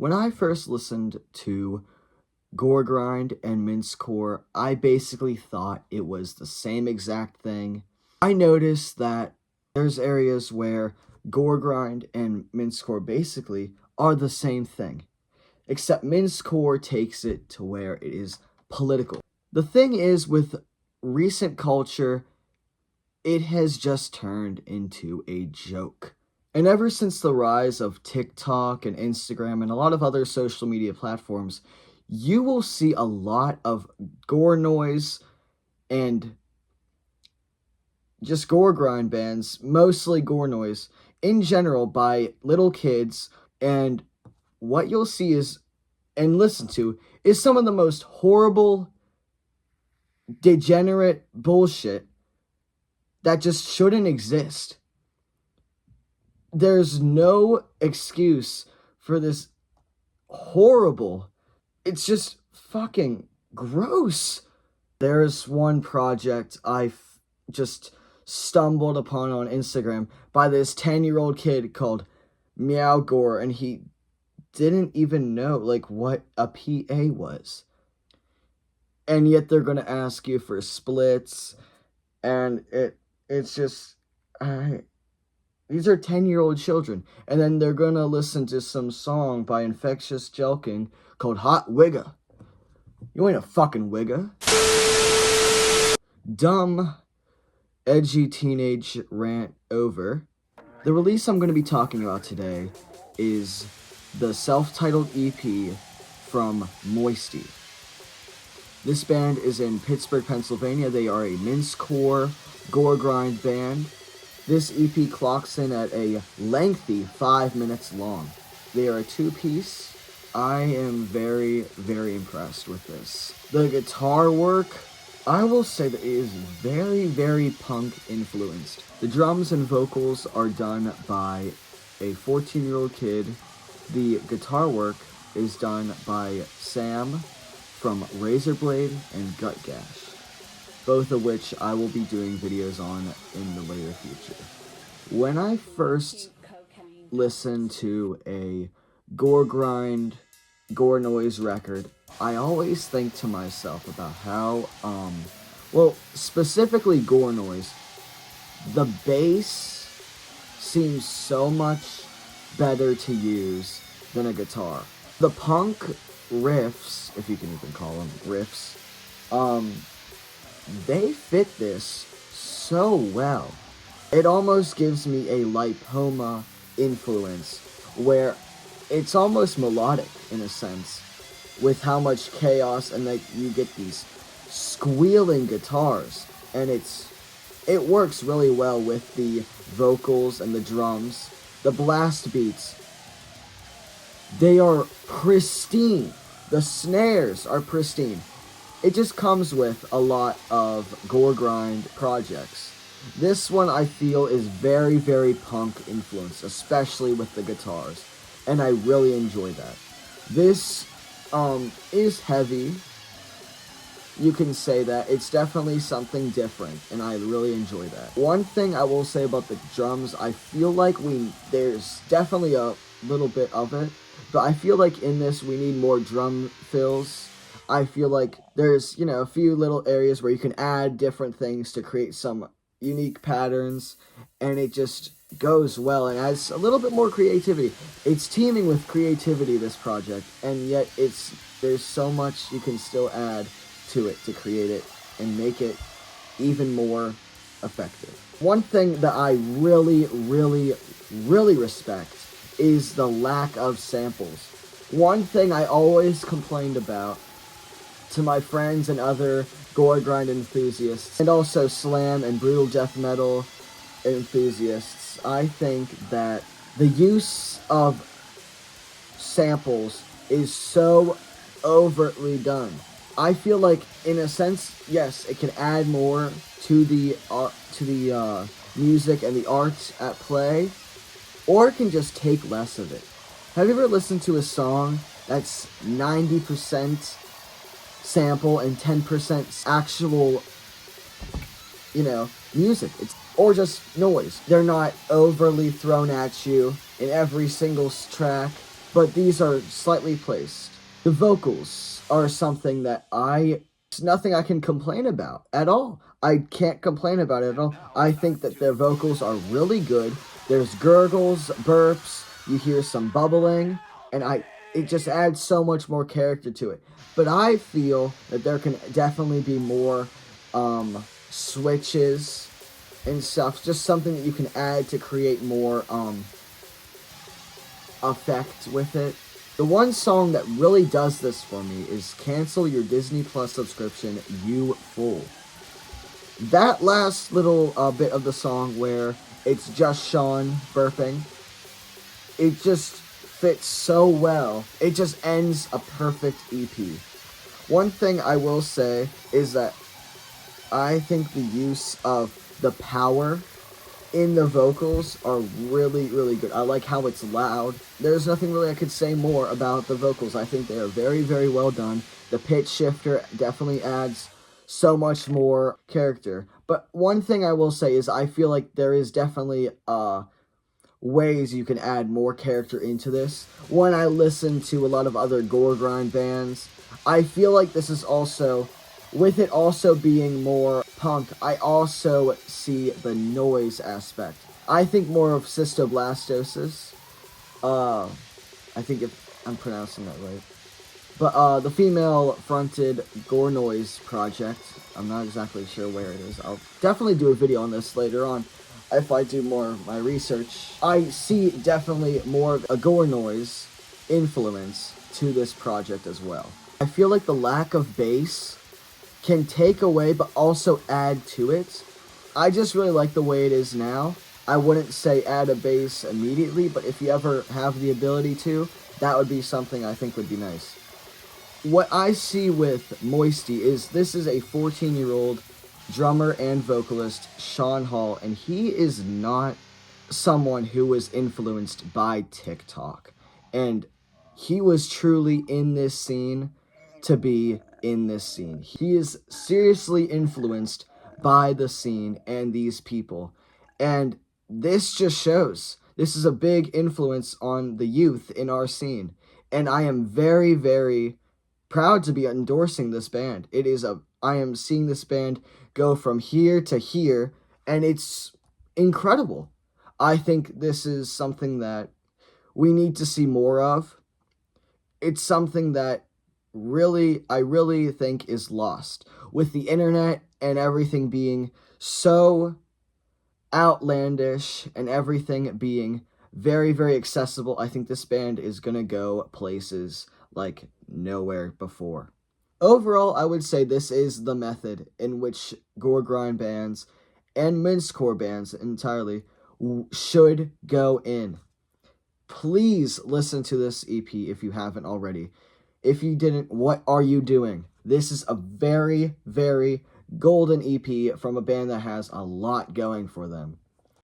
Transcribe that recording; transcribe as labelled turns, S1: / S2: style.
S1: When I first listened to gore grind and mincecore, I basically thought it was the same exact thing. I noticed that there's areas where gore grind and mincecore basically are the same thing, except mincecore takes it to where it is political. The thing is, with recent culture, it has just turned into a joke. And ever since the rise of TikTok and Instagram and a lot of other social media platforms, you will see a lot of gore noise and just gore grind bands, mostly gore noise, in general by little kids. And what you'll see is, and listen to, is some of the most horrible, degenerate bullshit that just shouldn't exist. There's no excuse for this horrible. It's just fucking gross. There's one project I just stumbled upon on Instagram by this 10-year-old kid called Meow Gore, and he didn't even know what a PA was. And yet they're gonna ask you for splits, and it's just these are 10-year-old children, and then they're gonna listen to some song by Infectious Jelking called Hot Wigga. You ain't a fucking wigga. Dumb, edgy teenage rant over. The release I'm gonna be talking about today is the self-titled EP from Moisty. This band is in Pittsburgh, Pennsylvania. They are a mincecore gore grind band. This EP clocks in at a lengthy 5 minutes long. They are a two-piece. I am very, very impressed with this. The guitar work, I will say that it is very, very punk influenced. The drums and vocals are done by a 14-year-old kid. The guitar work is done by Sam from Razorblade and Gut Gash, both of which I will be doing videos on in the later future. When I first listened to a gore grind, gore noise record, I always think to myself about how, specifically gore noise, the bass seems so much better to use than a guitar. The punk riffs, if you can even call them riffs, they fit this so well. It almost gives me a lipoma influence, where it's almost melodic in a sense, with how much chaos, and you get these squealing guitars, and it works really well with the vocals and the drums. The blast beats, they are pristine. The snares are pristine. It just comes with a lot of gore grind projects. This one I feel is very, very punk influenced, especially with the guitars, and I really enjoy that. This is heavy. You can say that. It's definitely something different, and I really enjoy that. One thing I will say about the drums, I feel like there's definitely a little bit of it, but I feel like in this we need more drum fills. I feel like there's, a few little areas where you can add different things to create some unique patterns, and it just goes well and adds a little bit more creativity. It's teeming with creativity, this project, and yet there's so much you can still add to it to create it and make it even more effective. One thing that I really, really, really respect is the lack of samples. One thing I always complained about to my friends and other gore grind enthusiasts, and also slam and brutal death metal enthusiasts, I think that the use of samples is so overtly done. I feel like, in a sense, yes, it can add more to the music and the art at play, or it can just take less of it. Have you ever listened to a song that's 90% sample and 10% actual, music? Or just noise. They're not overly thrown at you in every single track. but these are slightly placed. The vocals are something that it's nothing I can complain about at all. I can't complain about it at all. I think that their vocals are really good. There's gurgles, burps, you hear some bubbling, and it just adds so much more character to it. But I feel that there can definitely be more switches and stuff. Just something that you can add to create more effect with it. The one song that really does this for me is Cancel Your Disney Plus Subscription, You Fool. That last little bit of the song where it's just Sean burping, it just fits so well. It just ends a perfect EP. One thing I will say is that I think the use of the power in the vocals are really, really good. I like how it's loud. There's nothing really I could say more about the vocals. I think they are very, very well done. The pitch shifter definitely adds so much more character. But one thing I will say is I feel like there is definitely ways you can add more character into this. When I listen to a lot of other gore grind bands, I feel like this is also, with it also being more punk, I also see the noise aspect. I think more of Systoblastosis. I think if I'm pronouncing that right. But the female-fronted Gore Noise project, I'm not exactly sure where it is. I'll definitely do a video on this later on if I do more of my research. I see definitely more of a Gore Noise influence to this project as well. I feel like the lack of bass can take away but also add to it. I just really like the way it is now. I wouldn't say add a bass immediately, but if you ever have the ability to, that would be something I think would be nice. What I see with Moisty is this is a 14-year-old drummer and vocalist, Sean Hall, and he is not someone who was influenced by TikTok. And he was truly in this scene to be in this scene. He is seriously influenced by the scene and these people. And this just shows. This is a big influence on the youth in our scene. And I am very, very proud to be endorsing this band. I am seeing this band go from here to here, and it's incredible. I think this is something that we need to see more of. It's something that I really think is lost. With the internet and everything being so outlandish and everything being very, very accessible, I think this band is gonna go places like nowhere before. Overall, I would say this is the method in which gore grind bands and mincecore bands entirely should go in. Please listen to this EP if you haven't already. If you didn't, what are you doing? This is a very, very golden EP from a band that has a lot going for them.